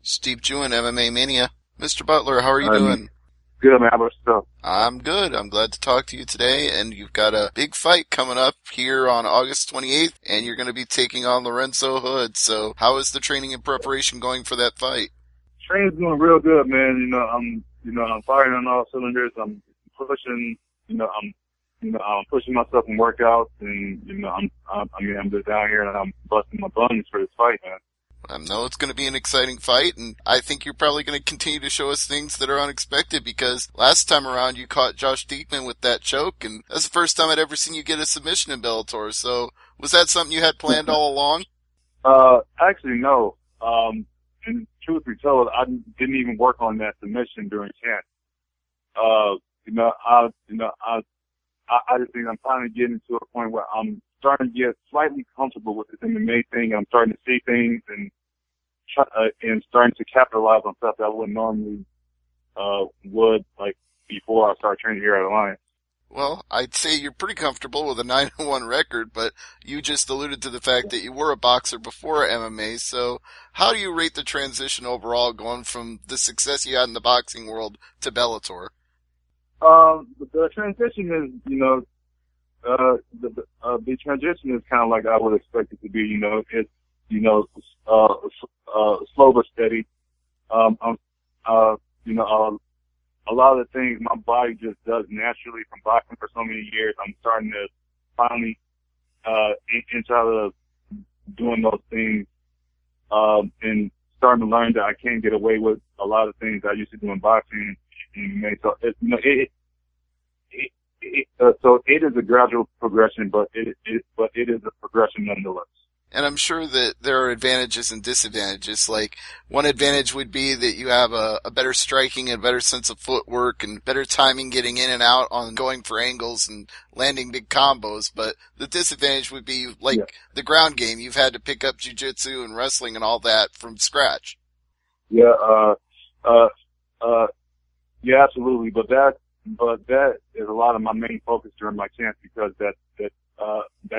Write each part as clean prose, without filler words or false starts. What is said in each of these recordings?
Steve Jewin, MMA Mania. Mr. Butler, how are you doing? Good, man. How about yourself? I'm good. I'm glad to talk to you today, and you've got a big fight coming up here on August 28th, and you're going to be taking on Lorenzo Hood. So how is the training and preparation going for that fight? Training's doing real good, man. I'm firing on all cylinders. I'm pushing, I'm pushing myself in workouts, and, I'm just down here and I'm busting my buns for this fight, man. I know it's going to be an exciting fight, and I think you're probably going to continue to show us things that are unexpected, because last time around you caught Josh Diekman with that choke, and that's the first time I'd ever seen you get a submission in Bellator. So was that something you had planned all along? Actually, no. And truth be told, I didn't even work on that submission during camp. I just think I'm finally getting to a point where I'm starting to get slightly comfortable with this MMA thing. I'm starting to see things and starting to capitalize on stuff that I wouldn't normally would, like, before I started training here at Alliance. Well, I'd say you're pretty comfortable with a 9-1 record, but you just alluded to the fact that you were a boxer before MMA. So how do you rate the transition overall, going from the success you had in the boxing world to Bellator? The transition is, the transition is kind of like I would expect it to be. It's, slow but steady. A lot of the things my body just does naturally from boxing for so many years, I'm starting to finally, inch out of doing those things, and starting to learn that I can't get away with a lot of things I used to do in boxing. So so it is a gradual progression, but it is a progression nonetheless. And I'm sure that there are advantages and disadvantages. Like, one advantage would be that you have a better striking and better sense of footwork and better timing getting in and out on going for angles and landing big combos. But the disadvantage would be, the ground game. You've had to pick up jiu-jitsu and wrestling and all that from scratch. Yeah, yeah, absolutely. But that is a lot of my main focus during my camp, because that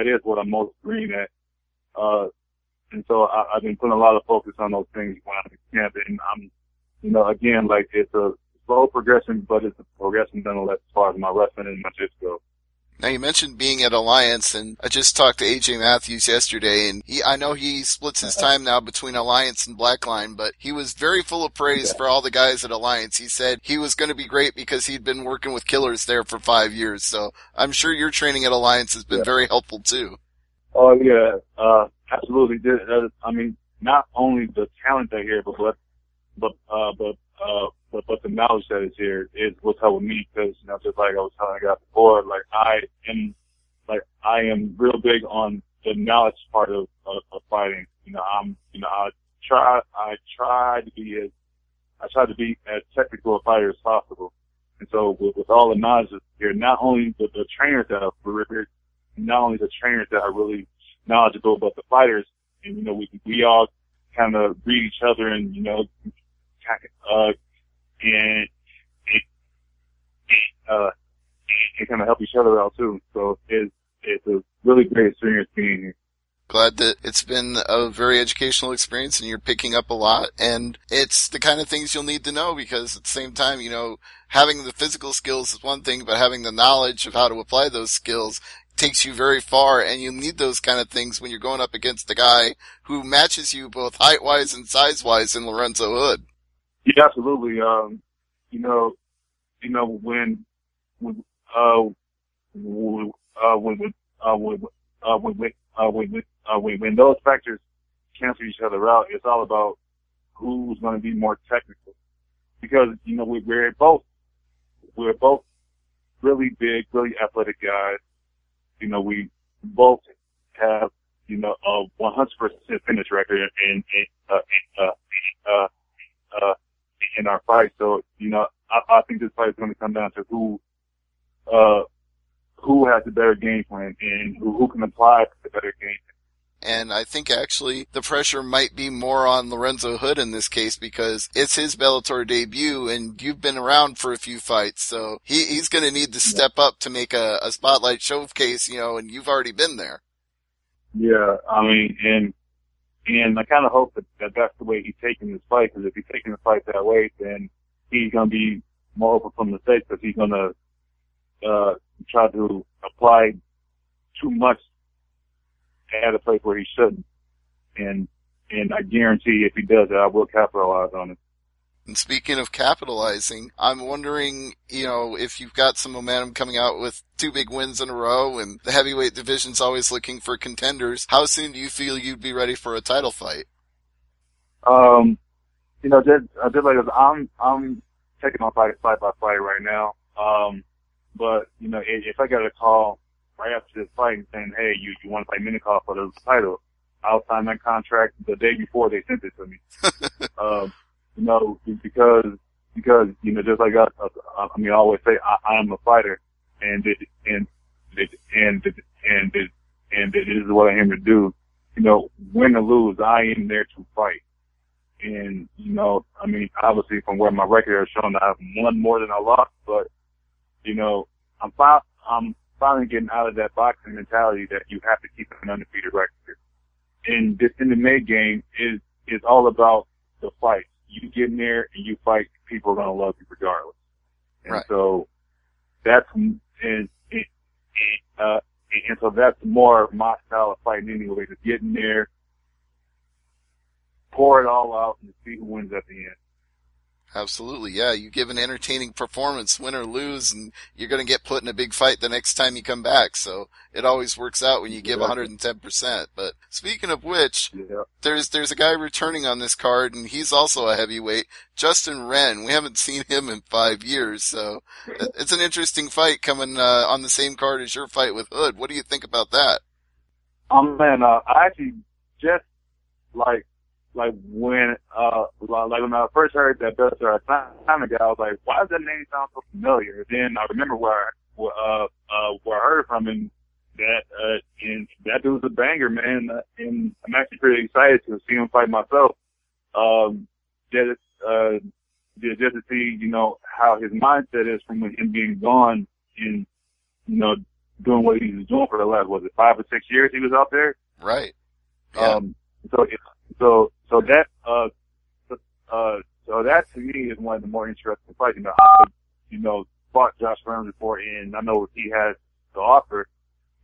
is what I'm most green at. And so I've been putting a lot of focus on those things when I'm in camp, and I'm, again, like, it's a slow progression, but it's a progression nonetheless as far as my wrestling and my jiu-jitsu go. Now, you mentioned being at Alliance, and I just talked to AJ Matthews yesterday, and I know he splits his time now between Alliance and Blackline, but he was very full of praise for all the guys at Alliance. He said he was going to be great because he'd been working with killers there for 5 years. So I'm sure your training at Alliance has been very helpful too. Oh yeah, absolutely. I mean, not only the talent that here, but the knowledge that is here is what's helping me, because, just like I was telling you guys before, I am real big on the knowledge part of fighting. I try to be as technical a fighter as possible. And so with all the knowledge here, not only the trainers that are not only the trainers that are really knowledgeable, but the fighters, and, we all kind of read each other, and, and kind of help each other out too. So it's a really great experience being here. Glad that it's been a very educational experience and you're picking up a lot, and it's the kind of things you'll need to know, because at the same time, having the physical skills is one thing, but having the knowledge of how to apply those skills takes you very far, and you need those kind of things when you're going up against a guy who matches you both height-wise and size-wise in Lorenzo Hood. Yeah, absolutely. When those factors cancel each other out, it's all about who's going to be more technical, because we're both really big, really athletic guys. We both have a 100% finish record in our fight. So I think this fight is going to come down to who has the better game plan and who can apply the better game plan. And I think actually the pressure might be more on Lorenzo Hood in this case, because it's his Bellator debut and you've been around for a few fights. So he's going to need to step up to make a spotlight showcase, and you've already been there. Yeah. I mean, And I kind of hope that that's the way he's taking this fight, because if he's taking the fight that way, then he's going to be more open for mistakes, because he's going to try to apply too much at a place where he shouldn't. And I guarantee if he does that, I will capitalize on it. And speaking of capitalizing, I'm wondering, if you've got some momentum coming out with 2 big wins in a row and the heavyweight division's always looking for contenders, how soon do you feel you'd be ready for a title fight? Just like I'm taking my fight by fight right now. But, if I got a call right after this fight and saying, hey, you want to fight Minikov for the title, I'll sign that contract the day before they sent it to me. Because just like I always say, I am a fighter, and it is what I am to do. Win or lose, I am there to fight. And, obviously from where my record has shown, I've won more than I lost, but, I'm finally getting out of that boxing mentality that you have to keep an undefeated record. And this MMA game is all about the fight. You get in there and you fight, people are going to love you regardless. And right. So that's, so that's more of my style of fighting anyway, to get in there, pour it all out, and see who wins at the end. Absolutely, yeah. You give an entertaining performance, win or lose, and you're going to get put in a big fight the next time you come back. So it always works out when you give 110%. But speaking of which, there's a guy returning on this card, and he's also a heavyweight, Justin Wren. We haven't seen him in 5 years, so it's an interesting fight coming on the same card as your fight with Hood. What do you think about that? Man, I actually just when I first heard that Butler a time ago, I was like, why does that name sound so familiar? Then I remember where I heard it from, and that dude's a banger, man. And I'm actually pretty excited to see him fight myself. Just to see, how his mindset is from him being gone and, doing what he was doing for the last, 5 or 6 years he was out there? Right. Yeah. So that to me is one of the more interesting fights. I fought Josh Byrnes before, and I know what he has to offer,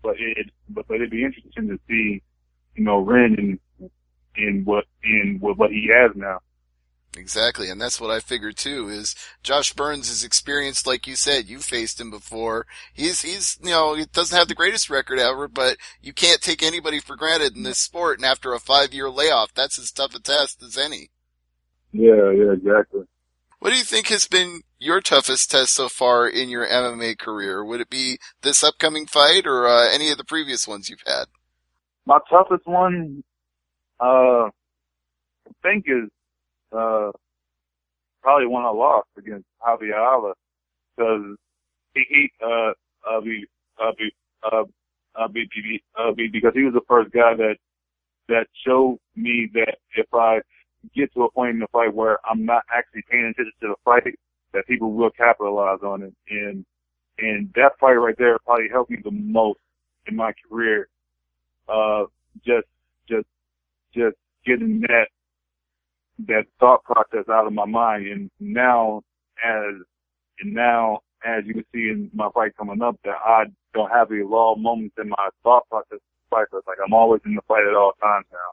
but it'd be interesting to see, Ren in what he has now. Exactly, and that's what I figured too, is Josh Byrnes is experienced, like you said. You faced him before. He's he doesn't have the greatest record ever, but you can't take anybody for granted in this sport, and after a 5-year layoff, that's as tough a test as any. Yeah, exactly. What do you think has been your toughest test so far in your MMA career? Would it be this upcoming fight, or any of the previous ones you've had? My toughest one, I think is probably one I lost against Javier Ala, because because he was the first guy that showed me that if I get to a point in the fight where I'm not actually paying attention to the fight, that people will capitalize on it. And that fight right there probably helped me the most in my career. Just getting that thought process out of my mind. And now as you can see in my fight coming up, that I don't have any lull moments in my thought process. Like I'm always in the fight at all times now.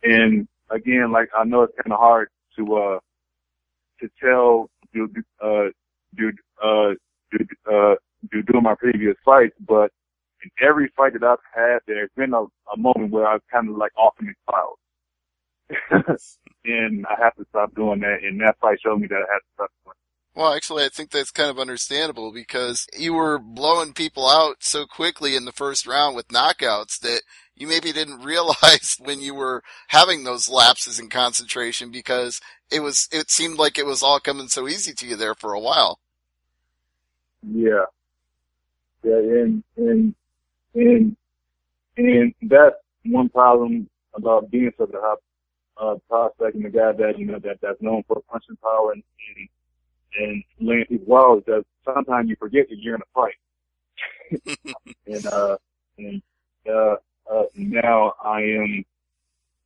And again, I know it's kind of hard to tell doing my previous fights, but in every fight that I've had, there's been a moment where I've kind of off in the clouds. And I have to stop doing that, and that fight showed me that I had to stop doing it. Well, actually, I think that's kind of understandable, because you were blowing people out so quickly in the first round with knockouts that you maybe didn't realize when you were having those lapses in concentration, because it seemed like it was all coming so easy to you there for a while. Yeah. Yeah, and that's one problem about being such a hot prospect and the guy that that's known for punching power and laying people out, is that sometimes you forget that you're in a fight. And now I am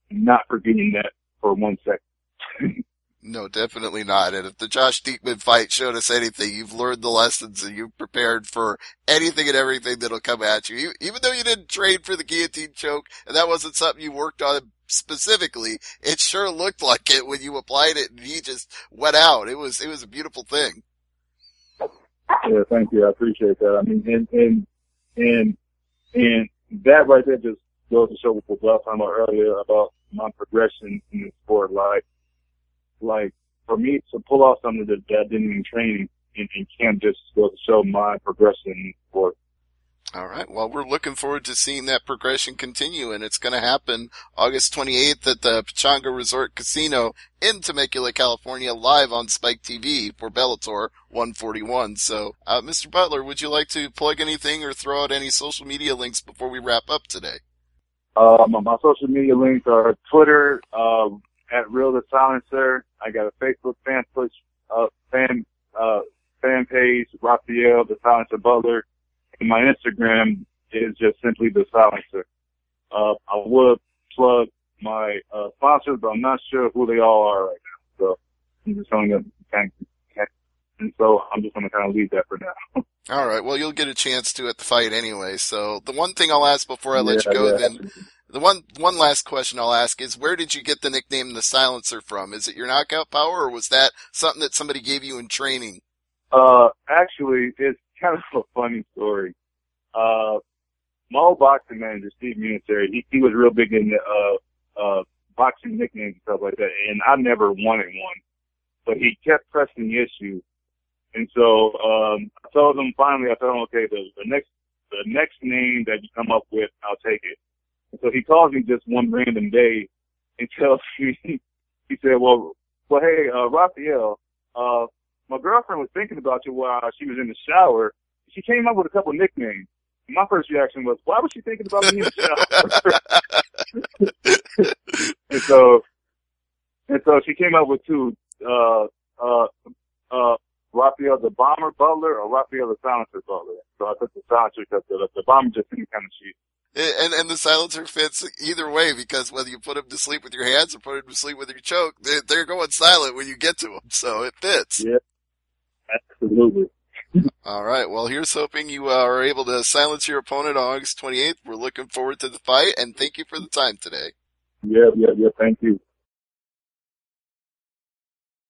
not forgetting that for 1 second. No, definitely not. And if the Josh Diekman fight showed us anything, you've learned the lessons and you've prepared for anything and everything that'll come at you. Even though you didn't train for the guillotine choke, and that wasn't something you worked on specifically, it sure looked like it when you applied it and he just went out. It was a beautiful thing. Yeah, thank you. I appreciate that. I mean, and that right there just goes to show what I was talking about earlier about my progression in the sport. Like for me to pull off something that I didn't even train in camp just goes to show my progression in the sport. All right. Well, we're looking forward to seeing that progression continue, and it's going to happen August 28th at the Pechanga Resort Casino in Temecula, California, live on Spike TV for Bellator 141. So, Mr. Butler, would you like to plug anything or throw out any social media links before we wrap up today? My social media links are Twitter, at Real the Silencer. I got a Facebook fan page, Raphael the Silencer Butler. And my Instagram is just simply the Silencer. I would plug my sponsors, but I'm not sure who they all are right now. So I'm just going to and so I'm just going to kind of leave that for now. All right. Well, you'll get a chance to at the fight anyway. So the one thing I'll ask before I let you go, then the one last question I'll ask is, where did you get the nickname the Silencer from? Is it your knockout power, or was that something that somebody gave you in training? Actually, it's kind of a funny story. My old boxing manager, Steve Munitary, he was real big in boxing nicknames and stuff like that, and I never wanted one, but he kept pressing the issue. And so, I told him okay, the next name that you come up with, I'll take it. And so he calls me just one random day and tells me, he said, well, hey, Raphael, my girlfriend was thinking about you while she was in the shower. She came up with a couple of nicknames. My first reaction was, why was she thinking about me in the shower? and so she came up with two, Raphael the Bomber Butler or Raphael the Silencer Butler. So I took the Silencer because the Bomber just seemed kind of cheap. And the Silencer fits either way, because whether you put him to sleep with your hands or put him to sleep with your choke, they're going silent when you get to them. So it fits. Yeah, absolutely. All right. Well, here's hoping you are able to silence your opponent on August 28th. We're looking forward to the fight, and thank you for the time today. Yeah. Thank you.